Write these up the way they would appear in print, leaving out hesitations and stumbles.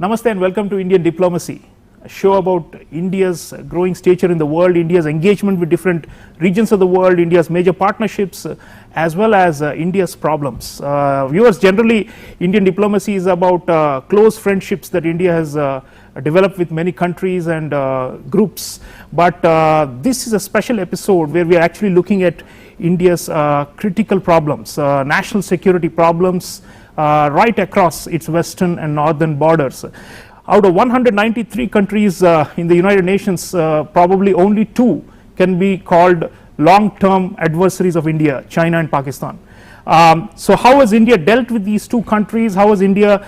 Namaste and welcome to Indian Diplomacy, a show about India's growing stature in the world, India's engagement with different regions of the world, India's major partnerships, as well as India's problems. Viewers, generally Indian diplomacy is about close friendships that India has developed with many countries and groups, but this is a special episode where we are actually looking at India's critical problems, national security problems, right across its western and northern borders. Out of 193 countries in the United Nations, probably only 2 can be called long-term adversaries of India, China and Pakistan. So how has India dealt with these 2 countries? How has India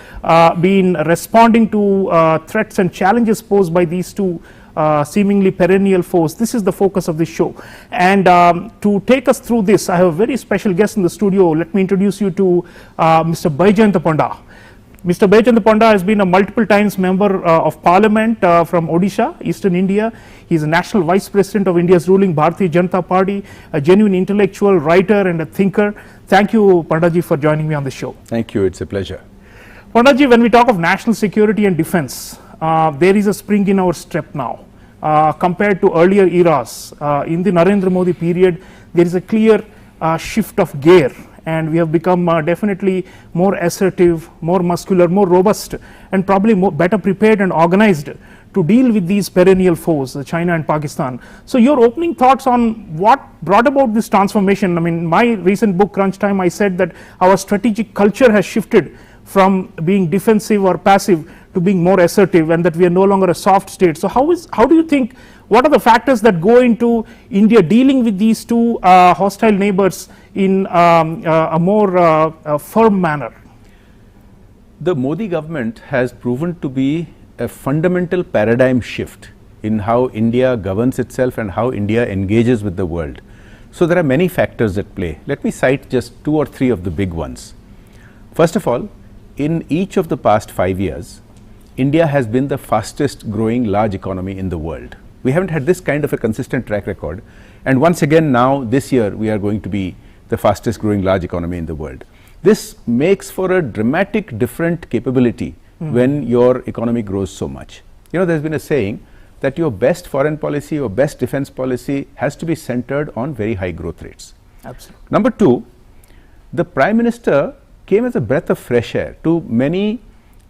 been responding to threats and challenges posed by these 2 seemingly perennial foes? This is the focus of this show, and to take us through this, I have a very special guest in the studio. Let me introduce you to Mr. Baijayanta Panda. Mr. Baijayanta Panda has been a multiple times member of parliament from Odisha, Eastern India. He is a national vice president of India's ruling Bharatiya Janata Party, a genuine intellectual, writer and a thinker. Thank you, Pandaji, for joining me on the show. Thank you, it's a pleasure. Pandaji, when we talk of national security and defense, there is a spring in our step now. Compared to earlier eras, in the Narendra Modi period, there is a clear shift of gear, and we have become definitely more assertive, more muscular, more robust, and probably better prepared and organized to deal with these perennial foes, China and Pakistan. So your opening thoughts on what brought about this transformation? I mean, my recent book, Crunch Time, I said that our strategic culture has shifted from being defensive or passive to being more assertive, and that we are no longer a soft state. So how do you think, what are the factors that go into India dealing with these 2 hostile neighbors in a more firm manner? The Modi government has proven to be a fundamental paradigm shift in how India governs itself and how India engages with the world. So there are many factors at play. Let me cite just 2 or 3 of the big ones. First of all, in each of the past 5 years, India has been the fastest growing large economy in the world. We haven't had this kind of a consistent track record, and once again now this year we are going to be the fastest growing large economy in the world. This makes for a dramatic different capability when your economy grows so much. You know, there's been a saying that your best foreign policy or best defense policy has to be centered on very high growth rates. Absolutely. Number 2, the Prime Minister came as a breath of fresh air to many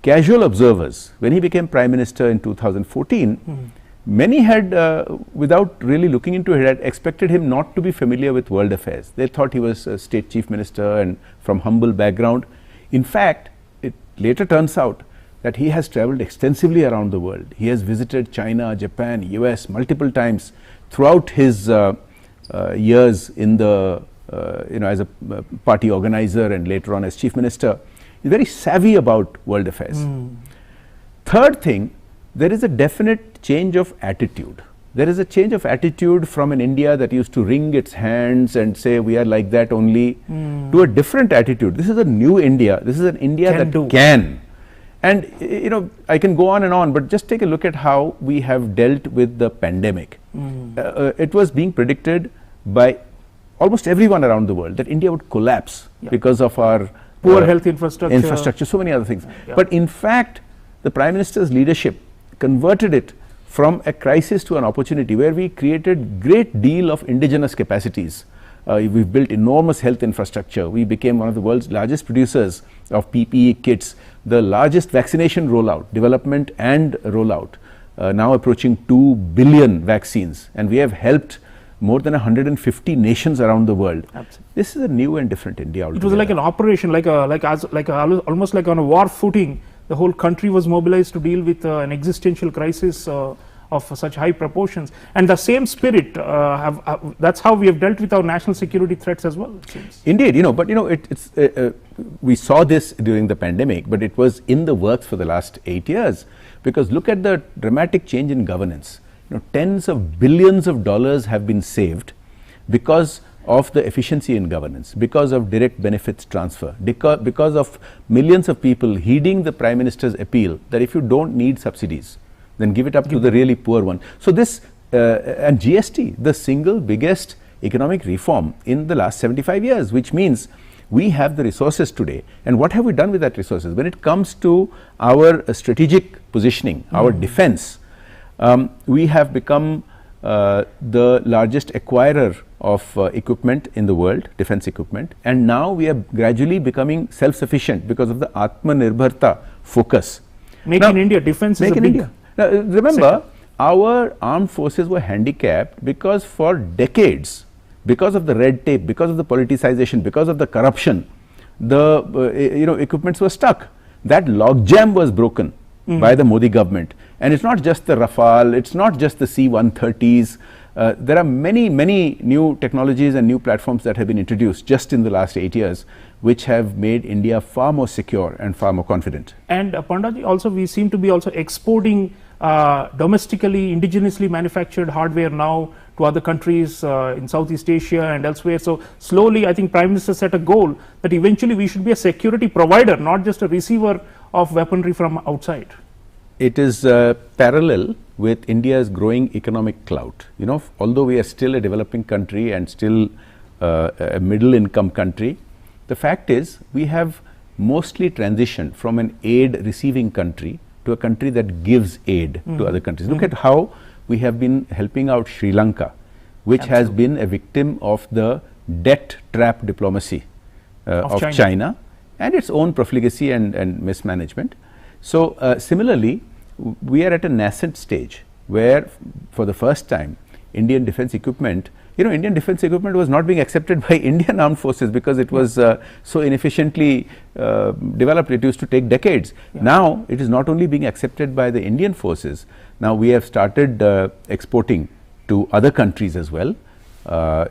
casual observers. When he became Prime Minister in 2014, many had, without really looking into it, had expected him not to be familiar with world affairs. They thought he was a state chief minister and from humble background. In fact, it later turns out that he has traveled extensively around the world. He has visited China, Japan, US multiple times throughout his years in the, as a party organizer and later on as chief minister. He's very savvy about world affairs. Third thing, there is a definite change of attitude. There is a change of attitude from an India that used to wring its hands and say we are like that only, to a different attitude. This is a new India. This is an India that can. And you know, I can go on, but just take a look at how we have dealt with the pandemic. It was being predicted by almost everyone around the world that India would collapse because of our poor health infrastructure, so many other things. But in fact, the Prime Minister's leadership converted it from a crisis to an opportunity where we created great deal of indigenous capacities. We've built enormous health infrastructure. We became one of the world's largest producers of PPE kits, the largest vaccination rollout, development and rollout, now approaching 2 billion vaccines, and we have helped more than 150 nations around the world. Absolutely. This is a new and different India altogether. It was like an operation, almost like on a war footing. The whole country was mobilized to deal with an existential crisis of such high proportions. And the same spirit, that's how we have dealt with our national security threats as well, it seems. Indeed, but we saw this during the pandemic, but it was in the works for the last 8 years. Because look at the dramatic change in governance. Tens of billions of dollars have been saved because of the efficiency in governance, because of direct benefits transfer, because of millions of people heeding the Prime Minister's appeal that if you don't need subsidies, then give it up to the really poor one. So this, and GST, the single biggest economic reform in the last 75 years, which means We have the resources today, and what have we done with that resources? When it comes to our strategic positioning, our defense, we have become the largest acquirer of equipment in the world, defense equipment, and now we are gradually becoming self-sufficient because of the Atmanirbharta focus. Make in India, defense is a big India. Now, remember, our armed forces were handicapped because for decades, because of the red tape, because of the politicization, because of the corruption, the equipments were stuck. That logjam was broken by the Modi government. And it's not just the Rafale, it's not just the C-130s. There are many new technologies and new platforms that have been introduced just in the last 8 years, which have made India far more secure and far more confident. And Pandaji, also we seem to be also exporting domestically, indigenously manufactured hardware now to other countries in Southeast Asia and elsewhere. So slowly, I think Prime Minister set a goal that eventually we should be a security provider, not just a receiver of weaponry from outside. It is parallel with India's growing economic clout. You know, although we are still a developing country and still a middle income country, the fact is we have mostly transitioned from an aid receiving country to a country that gives aid to other countries. Look at how we have been helping out Sri Lanka, which has been a victim of the debt trap diplomacy of China and its own profligacy and mismanagement. So similarly, we are at a nascent stage where for the first time Indian defense equipment, Indian defense equipment was not being accepted by Indian armed forces because it was so inefficiently developed. It used to take decades. Now it is not only being accepted by the Indian forces, now we have started exporting to other countries as well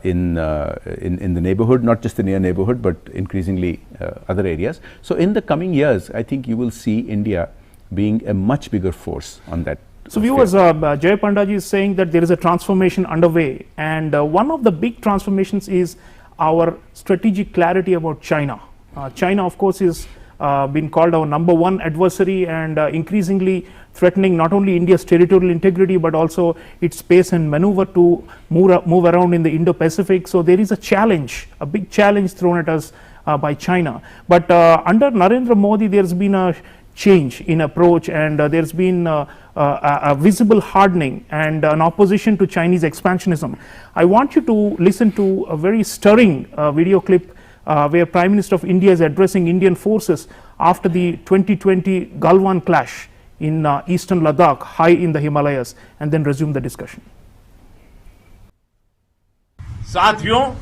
in the neighborhood, not just the near neighborhood, but increasingly other areas. So in the coming years, I think you will see India being a much bigger force on that. So viewers, Jay Pandaji is saying that there is a transformation underway, and one of the big transformations is our strategic clarity about China. China, of course, is been called our #1 adversary and increasingly threatening not only India's territorial integrity but also its space and maneuver to move around in the Indo-Pacific. So there is a challenge, a big challenge thrown at us by China. But under Narendra Modi, there's been a change in approach, and there's been a visible hardening and an opposition to Chinese expansionism. I want you to listen to a very stirring video clip where Prime Minister of India is addressing Indian forces after the 2020 Galwan clash in eastern Ladakh, high in the Himalayas, and then resume the discussion. साथियों,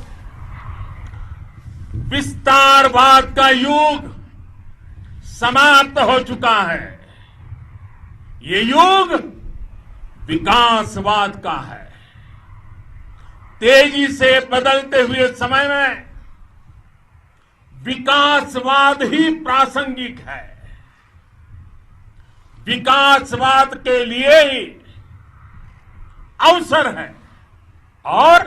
विस्तारवाद का युग समाप्त हो चुका है। ये युग विकासवाद का है। तेजी से बदलते हुए समय में विकासवाद ही प्रासंगिक है। विकासवाद के लिए ही अवसर है और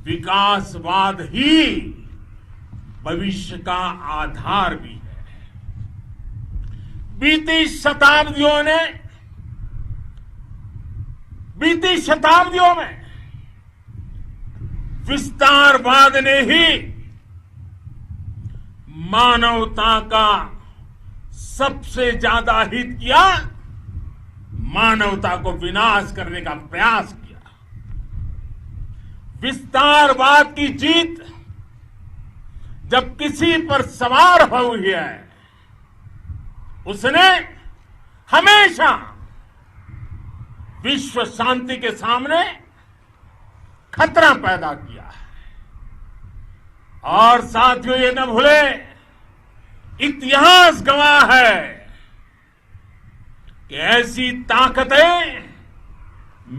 विकासवाद ही भविष्य का आधार भी है। बीती शताब्दियों में विस्तारवाद ने ही मानवता का सबसे ज्यादा हित किया, मानवता को विनाश करने का प्रयास किया। विस्तारवाद की जीत जब किसी पर सवार हुई है, उसने हमेशा विश्व शांति के सामने खतरा पैदा किया है। और साथियों, ये न भूले, इतिहास गवाह है कि ऐसी ताकतें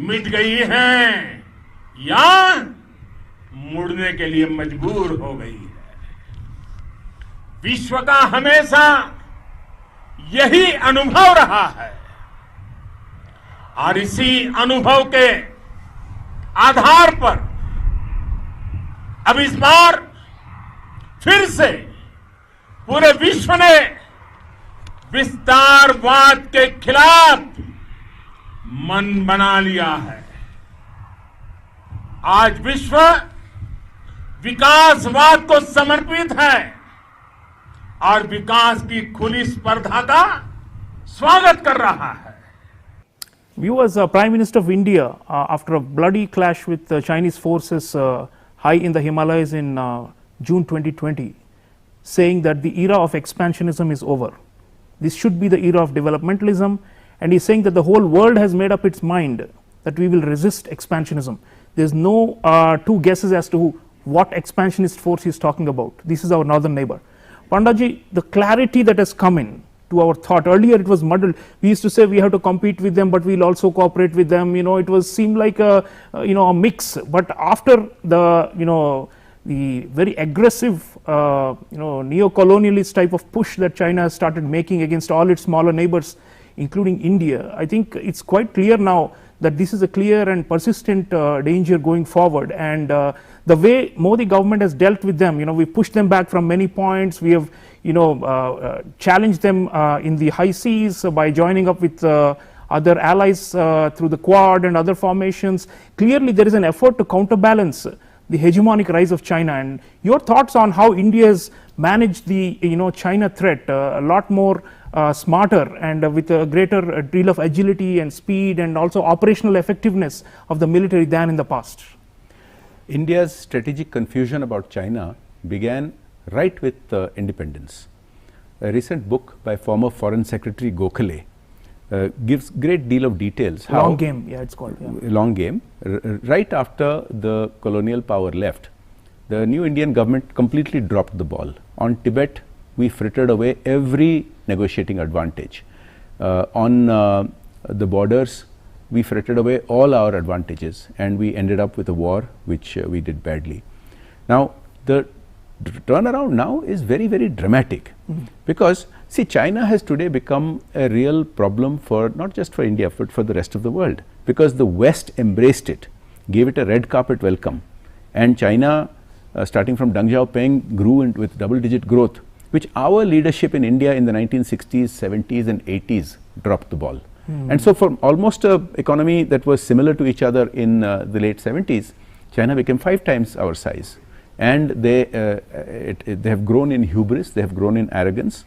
मिट गई हैं या मुड़ने के लिए मजबूर हो गई है। विश्व का हमेशा यही अनुभव रहा है और इसी अनुभव के आधार पर अब इस बार फिर से पूरे विश्व ने विस्तारवाद के खिलाफ मन बना लिया है। आज विश्व विकासवाद को समर्पित है और विकास की खुली स्पर्धा का स्वागत कर रहा है। Viewers, Prime Minister of India, after a bloody clash with Chinese forces high in the Himalayas in June 2020, saying that the era of expansionism is over. This should be the era of developmentalism, and he's saying that the whole world has made up its mind that we will resist expansionism. There's no two guesses as to what expansionist force he's talking about. This is our northern neighbor. Pandaji, the clarity that has come in to our thought, earlier it was muddled. We used to say we have to compete with them, but we'll also cooperate with them. It was seemed like a a mix. But after the the very aggressive neo-colonialist type of push that China has started making against all its smaller neighbors, including India, I think it's quite clear now that this is a clear and persistent danger going forward. And the way Modi government has dealt with them, we pushed them back from many points. We have challenged them in the high seas by joining up with other allies through the Quad and other formations. Clearly there is an effort to counterbalance the hegemonic rise of China. And your thoughts on how India has managed the China threat a lot more smarter and with a greater deal of agility and speed and also operational effectiveness of the military than in the past? India's strategic confusion about China began right with independence. A recent book by former Foreign Secretary Gokhale gives great deal of details. Long game, yeah, it's called. Yeah. Long game. Right after the colonial power left, the new Indian government completely dropped the ball. On Tibet, we frittered away every negotiating advantage. On the borders, we frittered away all our advantages, and we ended up with a war which we did badly. Now, the turnaround now is very, very dramatic, because see, China has today become a real problem for not just for India but for the rest of the world, because the West embraced it, gave it a red carpet welcome, and China starting from Deng Xiaoping grew with double-digit growth, which our leadership in India in the 1960s, 70s and 80s dropped the ball. And so from almost a economy that was similar to each other in the late 70s, China became 5 times our size. And they have grown in hubris, they have grown in arrogance.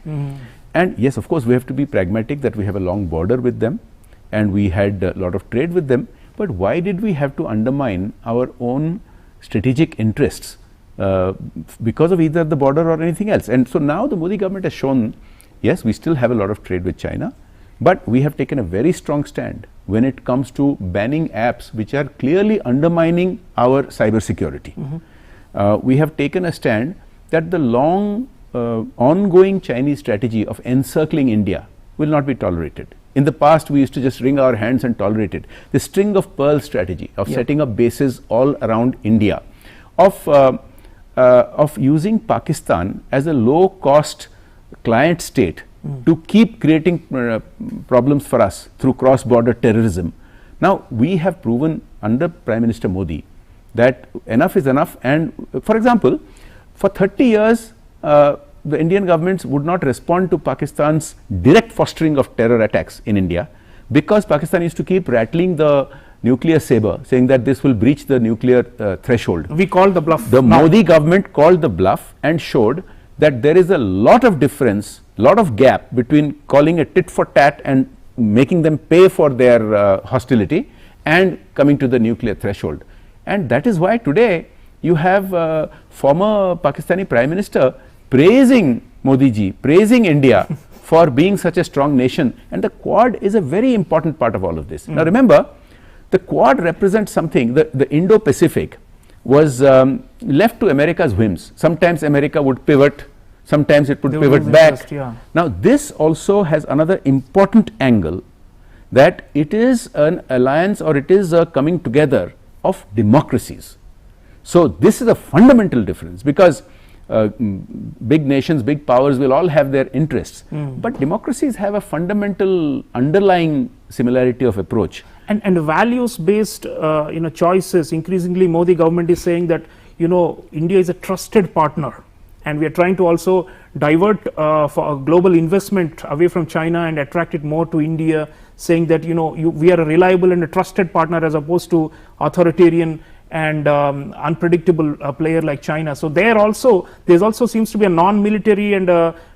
And yes, of course, we have to be pragmatic that we have a long border with them and we had a lot of trade with them. But why did we have to undermine our own strategic interests because of either the border or anything else? And so now the Modi government has shown, yes, we still have a lot of trade with China, but we have taken a very strong stand when it comes to banning apps which are clearly undermining our cyber security. We have taken a stand that the long ongoing Chinese strategy of encircling India will not be tolerated. In the past, we used to just wring our hands and tolerate it. The string of pearl strategy of setting up bases all around India, of using Pakistan as a low-cost client state to keep creating problems for us through cross-border terrorism. Now, we have proven under Prime Minister Modi that enough is enough. And for example, for 30 years, the Indian governments would not respond to Pakistan's direct fostering of terror attacks in India, because Pakistan used to keep rattling the nuclear saber, saying that this will breach the nuclear threshold. We called the bluff. The Modi government called the bluff and showed that there is a lot of difference, lot of gap between calling a tit for tat and making them pay for their hostility and coming to the nuclear threshold. And that is why today you have former Pakistani Prime Minister praising Modi ji, praising India for being such a strong nation, and the Quad is a very important part of all of this. Now remember, the Quad represents something, the Indo-Pacific was left to America's whims. Sometimes America would pivot, sometimes it would pivot back. Now this also has another important angle, that it is an alliance, or it is a coming together of democracies. So this is a fundamental difference, because big nations, big powers will all have their interests, but democracies have a fundamental underlying similarity of approach. And values based choices. Increasingly Modi government is saying that India is a trusted partner, and we are trying to also divert for global investment away from China and attract it more to India, saying that we are a reliable and a trusted partner as opposed to authoritarian and unpredictable player like China. So there also seems to be a non-military and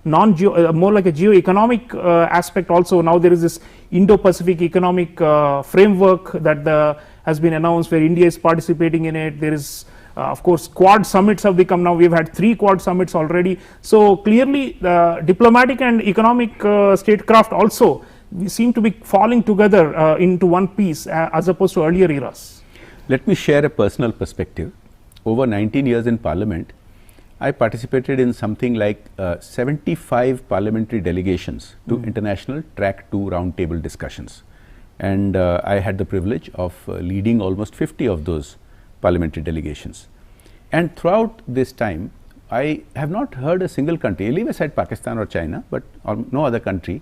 more like a geo-economic aspect also. Now there is this Indo-Pacific economic framework that has been announced, where India is participating in it. There is of course Quad summits have become, now we've had 3 Quad summits already. So clearly the diplomatic and economic statecraft also we seem to be falling together into one piece as opposed to earlier eras. Let me share a personal perspective. Over 19 years in Parliament, I participated in something like 75 parliamentary delegations to international Track 2 roundtable discussions. And I had the privilege of leading almost 50 of those parliamentary delegations. And throughout this time, I have not heard a single country, leave aside Pakistan or China, but no other country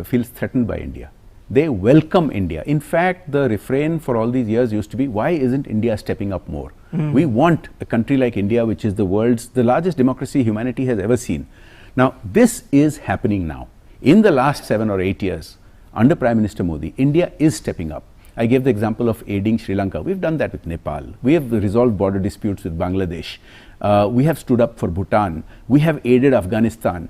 feels threatened by India. They welcome India. In fact, the refrain for all these years used to be, why isn't India stepping up more? We want a country like India, which is the largest democracy humanity has ever seen. Now, this is happening now. In the last 7 or 8 years, under Prime Minister Modi, India is stepping up. I gave the example of aiding Sri Lanka. We've done that with Nepal. We have resolved border disputes with Bangladesh. We have stood up for Bhutan. We have aided Afghanistan.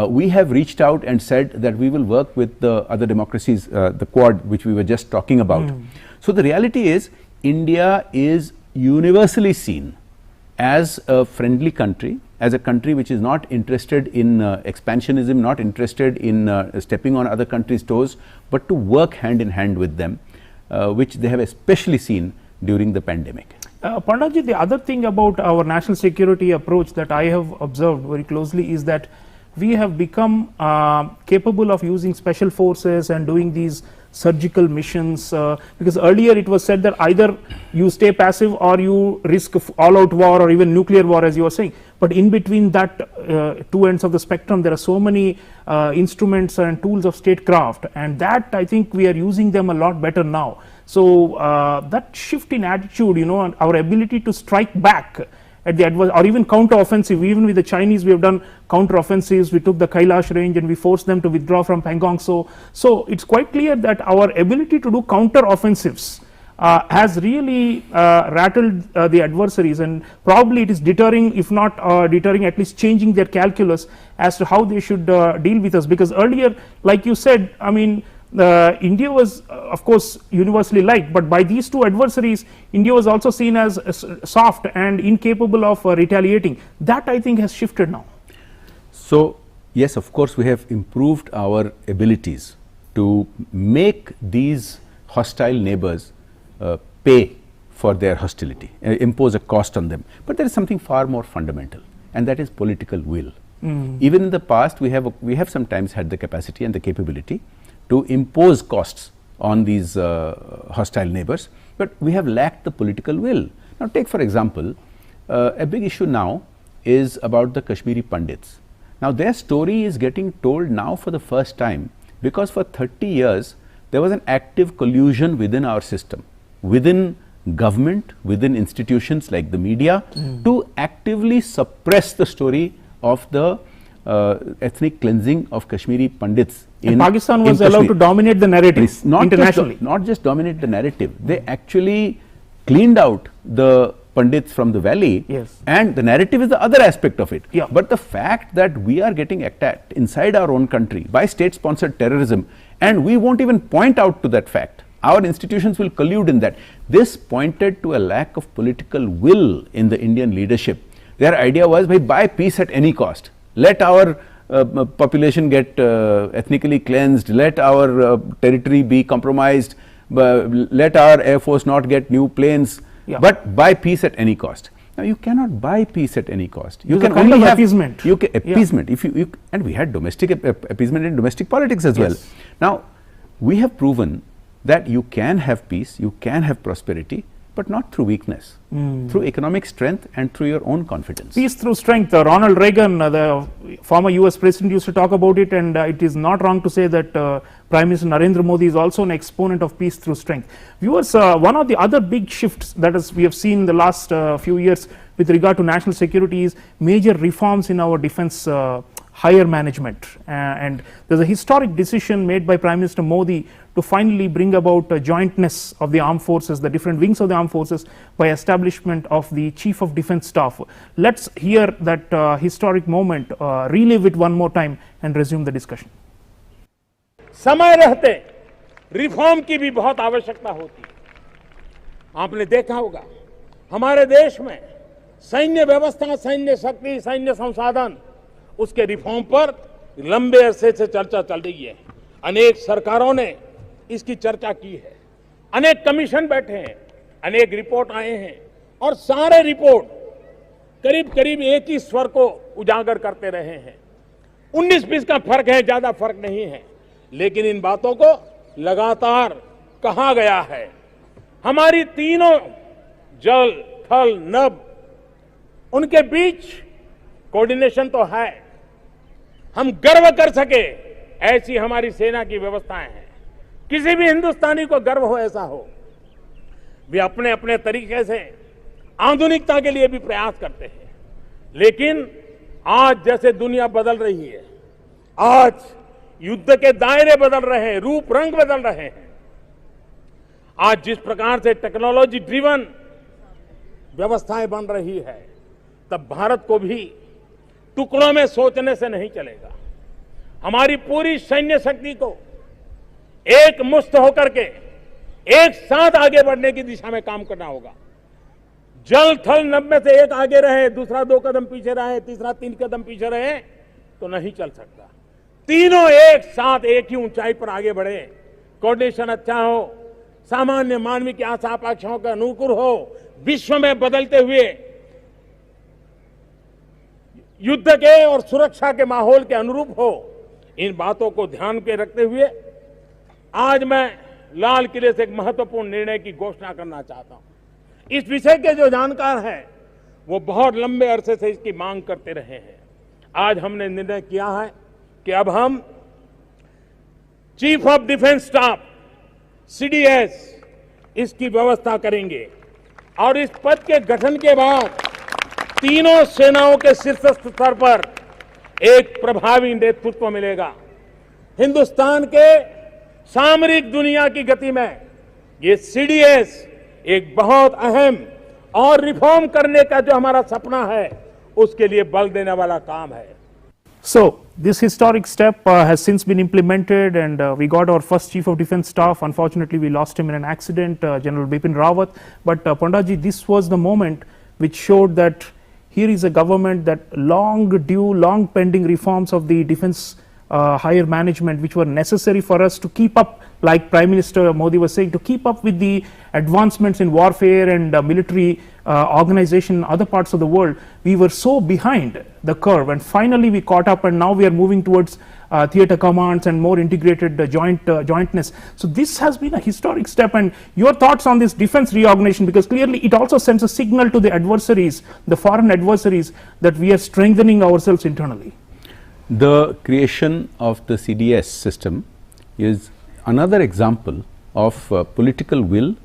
We have reached out and said that we will work with the other democracies, the Quad, which we were just talking about. So the reality is, India is universally seen as a friendly country, as a country which is not interested in expansionism, not interested in stepping on other countries' toes, but to work hand in hand with them, which they have especially seen during the pandemic. Panditji, the other thing about our national security approach that I have observed very closely is that we have become capable of using special forces and doing these surgical missions, because earlier it was said that either you stay passive or you risk all-out war or even nuclear war, as you were saying. But in between that 2 ends of the spectrum, there are so many instruments and tools of statecraft, and that I think we are using them a lot better now. So that shift in attitude, and our ability to strike back at the or even counter-offensive. Even with the Chinese, we have done counter-offensives. We took the Kailash range and we forced them to withdraw from Pangong. So it's quite clear that our ability to do counter-offensives has really rattled the adversaries, and probably it is deterring, if not deterring, at least changing their calculus as to how they should deal with us. Because earlier, like you said, I mean, India was of course universally liked, but by these 2 adversaries, India was also seen as soft and incapable of retaliating. That I think has shifted now. So yes, of course we have improved our abilities to make these hostile neighbors pay for their hostility, impose a cost on them. But there is something far more fundamental, and that is political will. Even in the past, we have sometimes had the capacity and the capability to impose costs on these hostile neighbors, but we have lacked the political will. Now take for example, a big issue now is about the Kashmiri Pandits. Now their story is getting told now for the first time, because for 30 years there was an active collusion within our system, within government, within institutions like the media, to actively suppress the story of the ethnic cleansing of Kashmiri Pandits. And Pakistan was allowed to dominate the narrative internationally. Not just dominate the narrative, they actually cleaned out the Pandits from the valley, and the narrative is the other aspect of it. But the fact that we are getting attacked inside our own country by state-sponsored terrorism, and we won't even point out to that fact, our institutions will collude in that. This pointed to a lack of political will in the Indian leadership. Their idea was, buy peace at any cost. Let our population get ethnically cleansed, let our territory be compromised, let our air force not get new planes, but buy peace at any cost. Now you cannot buy peace at any cost. You can only have appeasement. Appeasement. If you and we had domestic appeasement in domestic politics as well. Now we have proven that you can have peace, you can have prosperity, but not through weakness, through economic strength and through your own confidence. Peace through strength. Ronald Reagan, the former US president, used to talk about it, and it is not wrong to say that Prime Minister Narendra Modi is also an exponent of peace through strength. Viewers, one of the other big shifts that we have seen in the last few years with regard to national security is major reforms in our defense higher management, and there's a historic decision made by Prime Minister Modi to finally bring about a jointness of the armed forces, the different wings of the armed forces, by establishment of the Chief of Defence Staff. Let's hear that historic moment, relive it one more time and resume the discussion. समय रहते reform की भी बहुत आवश्यकता होती है। आपने देखा होगा हमारे देश में सैन्य व्यवस्था, सैन्य शक्ति, सैन्य संसाधन, उसके रिफॉर्म पर लंबे अरसे से चर्चा चल रही है। अनेक सरकारों ने इसकी चर्चा की है, अनेक कमीशन बैठे हैं, अनेक रिपोर्ट आए हैं और सारे रिपोर्ट करीब करीब एक ही स्वर को उजागर करते रहे हैं। 19-20 का फर्क है, ज्यादा फर्क नहीं है, लेकिन इन बातों को लगातार कहा गया है। हमारी तीनों जल, थल, नभ, उनके बीच कोऑर्डिनेशन तो है। हम गर्व कर सके ऐसी हमारी सेना की व्यवस्थाएं हैं। किसी भी हिंदुस्तानी को गर्व हो ऐसा हो। वे अपने अपने तरीके से आधुनिकता के लिए भी प्रयास करते हैं, लेकिन आज जैसे दुनिया बदल रही है, आज युद्ध के दायरे बदल रहे हैं, रूप रंग बदल रहे हैं। आज जिस प्रकार से टेक्नोलॉजी ड्रिवन व्यवस्थाएं बन रही है, तब भारत को भी टुकड़ों में सोचने से नहीं चलेगा। हमारी पूरी सैन्य शक्ति को एक मुश्त होकर के एक साथ आगे बढ़ने की दिशा में काम करना होगा। जल, थल, नभ में से एक आगे रहे, दूसरा 2 कदम पीछे रहे, तीसरा 3 कदम पीछे रहे, तो नहीं चल सकता। तीनों एक साथ एक ही ऊंचाई पर आगे बढ़े, कोऑर्डिनेशन अच्छा हो, सामान्य मानवीय की आशा आकांक्षाओं का अनुकूल हो, विश्व में बदलते हुए युद्ध के और सुरक्षा के माहौल के अनुरूप हो। इन बातों को ध्यान में रखते हुए आज मैं लाल किले से एक महत्वपूर्ण निर्णय की घोषणा करना चाहता हूं। इस विषय के जो जानकार हैं वो बहुत लंबे अरसे से इसकी मांग करते रहे हैं। आज हमने निर्णय किया है कि अब हम chief of defence staff, CDS, इसकी व्यवस्था करेंगे और इस पद के गठन के बाद तीनों सेनाओं के शीर्ष स्तर पर एक प्रभावी नेतृत्व मिलेगा। हिंदुस्तान के सामरिक दुनिया की गति में ये सीडीएस एक बहुत अहम और रिफॉर्म करने का जो हमारा सपना है उसके लिए बल देने वाला काम है। So this historic step has since been implemented, and we got our first Chief of Defence Staff. Unfortunately, we lost him in an accident, General Bipin Rawat. But Pandaji, this was the moment which showed that here is a government that long due, long pending reforms of the defence higher management which were necessary for us to keep up, like Prime Minister Modi was saying, to keep up with the advancements in warfare and military organization in other parts of the world. We were so behind the curve, and finally we caught up, and now we are moving towards theatre commands and more integrated jointness. So this has been a historic step. And your thoughts on this defense reorganization, because clearly it also sends a signal to the adversaries, the foreign adversaries, that we are strengthening ourselves internally. The creation of the CDS system is another example of political will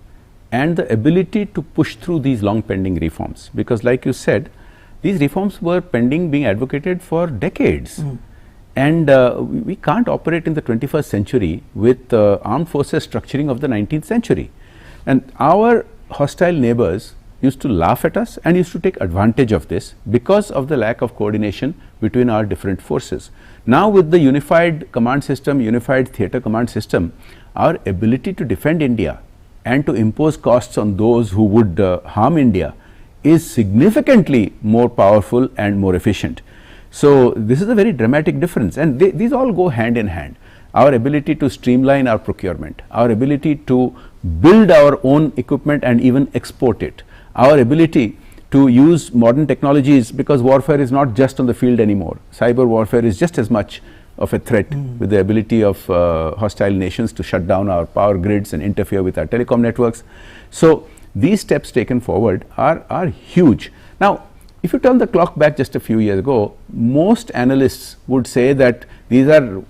and the ability to push through these long pending reforms, because like you said, these reforms were pending, being advocated for decades. And we can't operate in the 21st century with armed forces structuring of the 19th century. And our hostile neighbors used to laugh at us and used to take advantage of this because of the lack of coordination between our different forces. Now with the unified command system, unified theatre command system, our ability to defend India and to impose costs on those who would harm India is significantly more powerful and more efficient. So this is a very dramatic difference, and these all go hand in hand. Our ability to streamline our procurement, our ability to build our own equipment and even export it, our ability to use modern technologies, because warfare is not just on the field anymore. Cyber warfare is just as much of a threat, with the ability of hostile nations to shut down our power grids and interfere with our telecom networks. So these steps taken forward are huge. Now, if you turn the clock back just a few years ago, most analysts would say that these are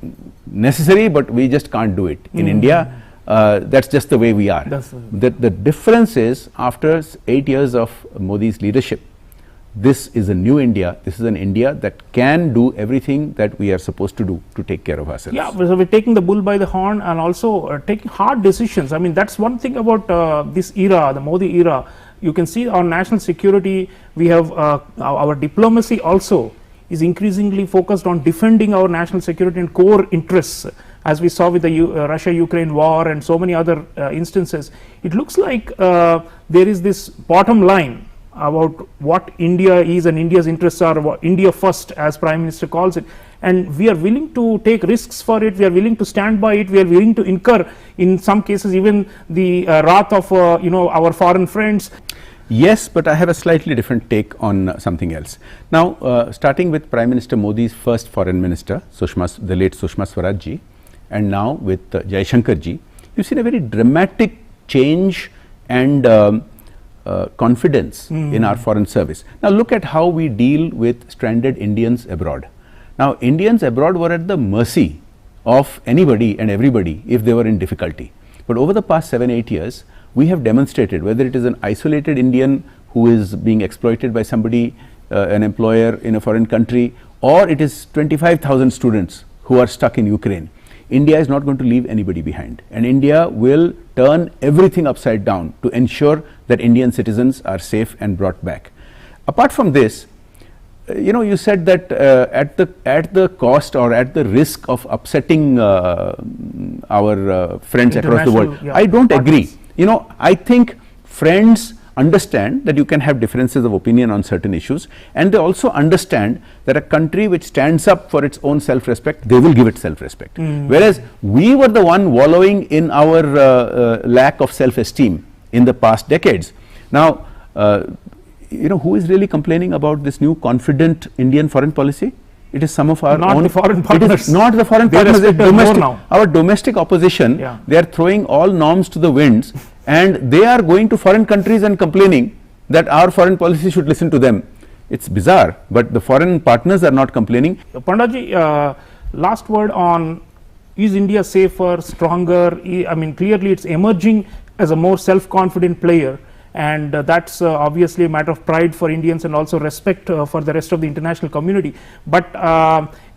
necessary, but we just can't do it. In India, that's just the way we are. The difference is, after 8 years of Modi's leadership, this is a new India. This is an India that can do everything that we are supposed to do to take care of ourselves. Yeah, so we're taking the bull by the horn and also taking hard decisions. I mean, that's one thing about this era, the Modi era. You can see on national security, we have our diplomacy also is increasingly focused on defending our national security and core interests, as we saw with the Russia-Ukraine war and so many other instances. It looks like there is this bottom line about what India is and India's interests are, what India first, as Prime Minister calls it, and we are willing to take risks for it, we are willing to stand by it, we are willing to incur in some cases even the wrath of our foreign friends. Yes, but I have a slightly different take on something else. Now, starting with Prime Minister Modi's first foreign minister, the late Sushma Swaraj ji, and now with Jaishankar ji, you've seen a very dramatic change and confidence in our foreign service. Now look at how we deal with stranded Indians abroad. Now Indians abroad were at the mercy of anybody and everybody if they were in difficulty. But over the past 7-8 years, we have demonstrated, whether it is an isolated Indian who is being exploited by somebody, an employer in a foreign country, or it is 25,000 students who are stuck in Ukraine. India is not going to leave anybody behind, and India will turn everything upside down to ensure that Indian citizens are safe and brought back. Apart from this, you said that at the cost or at the risk of upsetting our friends across the world, yeah, I don't agree. I think friends understand that you can have differences of opinion on certain issues, and they also understand that a country which stands up for its own self-respect, they will give it self-respect. Whereas we were the one wallowing in our lack of self-esteem in the past decades. Now, who is really complaining about this new confident Indian foreign policy? It is some of our not own the foreign partners. It is not the foreign They partners. respect us more now. Our domestic opposition, Yeah. they are throwing all norms to the winds, and they are going to foreign countries and complaining that our foreign policy should listen to them. It's bizarre, but the foreign partners are not complaining. Pandaji, last word on, is India safer, stronger? I mean, clearly it's emerging as a more self-confident player, and that's obviously a matter of pride for Indians and also respect for the rest of the international community. But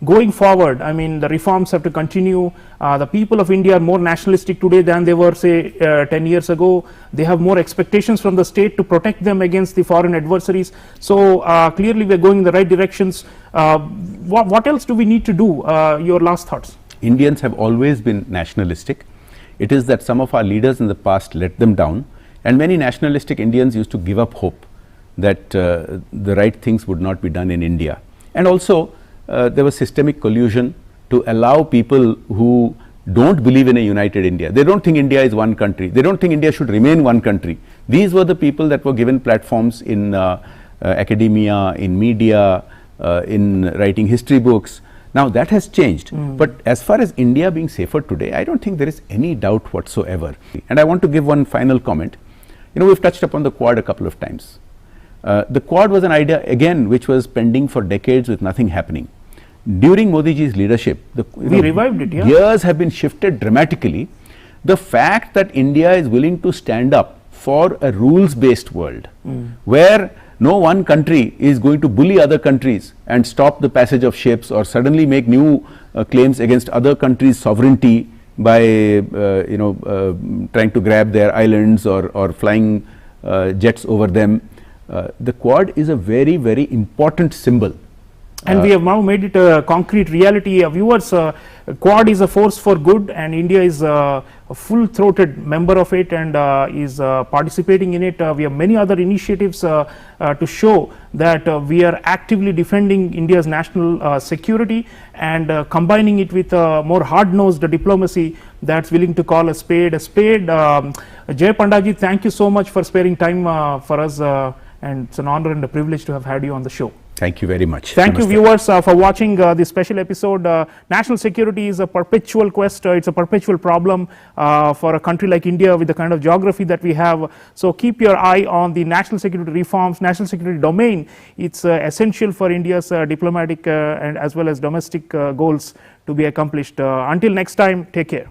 going forward, I mean, the reforms have to continue. The people of India are more nationalistic today than they were, say, 10 years ago. They have more expectations from the state to protect them against the foreign adversaries. So clearly we are going in the right directions. What else do we need to do? Your last thoughts? Indians have always been nationalistic. It is that some of our leaders in the past let them down, and many nationalistic Indians used to give up hope that the right things would not be done in India. And also there was systemic collusion to allow people who don't believe in a united India. They don't think India is one country. They don't think India should remain one country. These were the people that were given platforms in academia, in media, in writing history books. Now that has changed, but as far as India being safer today, I don't think there is any doubt whatsoever. And I want to give one final comment. We've touched upon the Quad a couple of times. The Quad was an idea again which was pending for decades with nothing happening. During Modi ji's leadership, we revived it. Yeah. Gears have been shifted dramatically. The fact that India is willing to stand up for a rules-based world where no one country is going to bully other countries and stop the passage of ships or suddenly make new claims against other countries' sovereignty by trying to grab their islands or flying jets over them. The Quad is a very, very important symbol. And we have now made it a concrete reality. Viewers, Quad is a force for good, and India is a full-throated member of it and is participating in it. We have many other initiatives to show that we are actively defending India's national security and combining it with a more hard-nosed diplomacy that's willing to call a spade a spade. Jay Pandaji, thank you so much for sparing time for us, and it's an honor and a privilege to have had you on the show. Thank you very much. Thank Namaste. you, viewers, for watching this special episode. National security is a perpetual quest. It's a perpetual problem for a country like India with the kind of geography that we have. So keep your eye on the national security reforms, national security domain. It's essential for India's diplomatic and as well as domestic goals to be accomplished. Until next time, take care.